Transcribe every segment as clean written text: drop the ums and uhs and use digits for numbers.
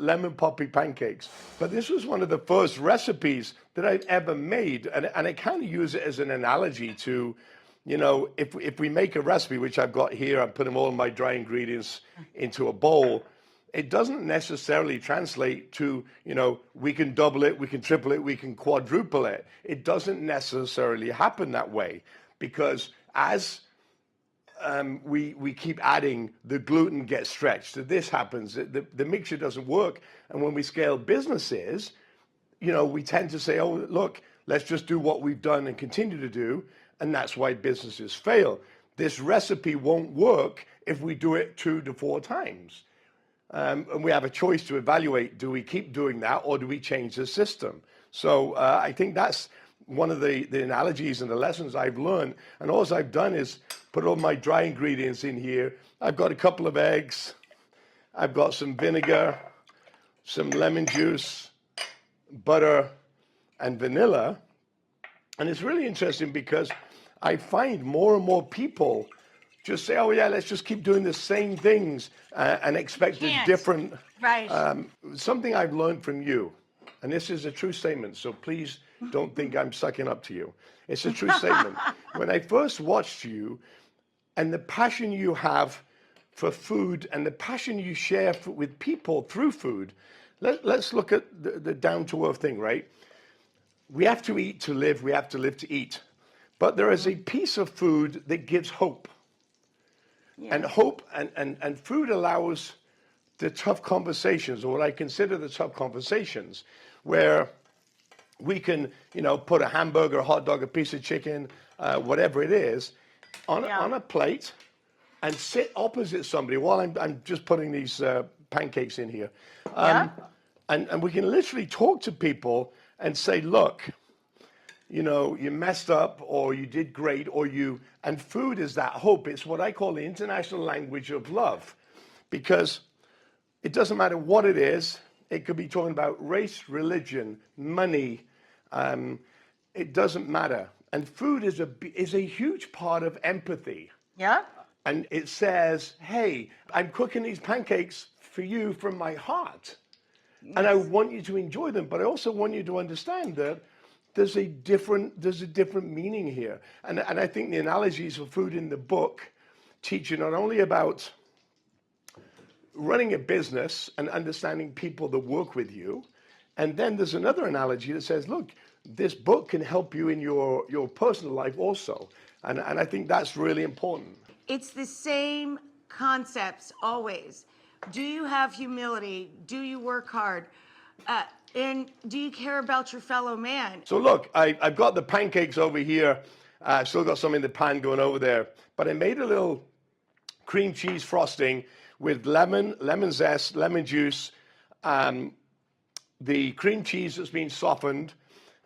lemon poppy pancakes. But this was one of the first recipes that I've ever made. And I kind of use it as an analogy to, you know, if we make a recipe, which I've got here, I'm putting all of my dry ingredients into a bowl. It doesn't necessarily translate to, you know, we can double it, we can triple it, we can quadruple it. It doesn't necessarily happen that way, because as we keep adding, the gluten gets stretched. So this happens, the mixture doesn't work. And when we scale businesses, you know, we tend to say, oh, look, let's just do what we've done and continue to do. And that's why businesses fail. This recipe won't work if we do it 2 to 4 times. And we have a choice to evaluate, do we keep doing that or do we change the system? So I think that's one of the analogies and the lessons I've learned. And all I've done is put all my dry ingredients in here. I've got a couple of eggs. I've got some vinegar, some lemon juice, butter, and vanilla. And it's really interesting because I find more and more people just say, oh, yeah, let's just keep doing the same things and expect a different. Right. Something I've learned from you, and this is a true statement, so please don't think I'm sucking up to you. It's a true statement. When I first watched you and the passion you have for food and the passion you share with people through food, let's look at the down-to-earth thing, right? We have to eat to live. We have to live to eat. But there is a piece of food that gives hope. Yeah. And hope and food allows the tough conversations, or what I consider the tough conversations, where we can, you know, put a hamburger, a hot dog, a piece of chicken, whatever it is, on a plate and sit opposite somebody while I'm just putting these pancakes in here. And we can literally talk to people and say, look, you know, you messed up or you did great and food is that hope. It's what I call the international language of love, because it doesn't matter what it is. It could be talking about race, religion, money. It doesn't matter. And food is a huge part of empathy. Yeah. And it says, hey, I'm cooking these pancakes for you from my heart. Yes. And I want you to enjoy them, but I also want you to understand that there's a different meaning here. And I think the analogies for food in the book teach you not only about running a business and understanding people that work with you, and then there's another analogy that says, look, this book can help you in your personal life also. And I think that's really important. It's the same concepts always. Do you have humility? Do you work hard? And do you care about your fellow man? So look, I've got the pancakes over here. I've still got some in the pan going over there. But I made a little cream cheese frosting with lemon zest, lemon juice, the cream cheese that's been softened.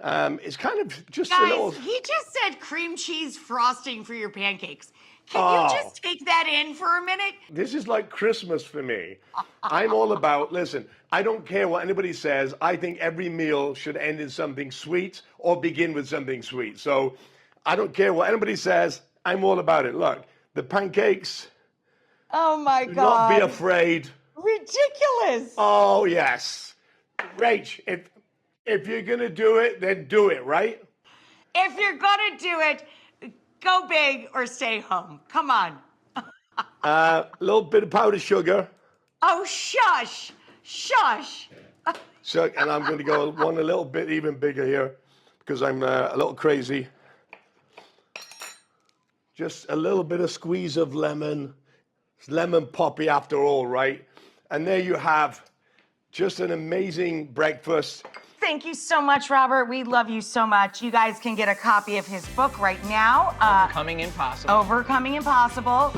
It's kind of just a little... Guys, he just said cream cheese frosting for your pancakes. Can you just take that in for a minute? This is like Christmas for me. I'm all about, listen, I don't care what anybody says. I think every meal should end in something sweet or begin with something sweet. So I don't care what anybody says. I'm all about it. Look, the pancakes. Oh, my God. Do not be afraid. Ridiculous. Oh, yes. Rach, if you're going to do it, then do it, right? If you're going to do it, go big or stay home. Come on. A little bit of powdered sugar. Oh, shush. Shush. So, and I'm going to go one a little bit even bigger here because I'm a little crazy. Just a little bit of squeeze of lemon. It's lemon poppy after all, right? And there you have just an amazing breakfast. Thank you so much, Robert. We love you so much. You guys can get a copy of his book right now. Overcoming Impossible. Overcoming Impossible.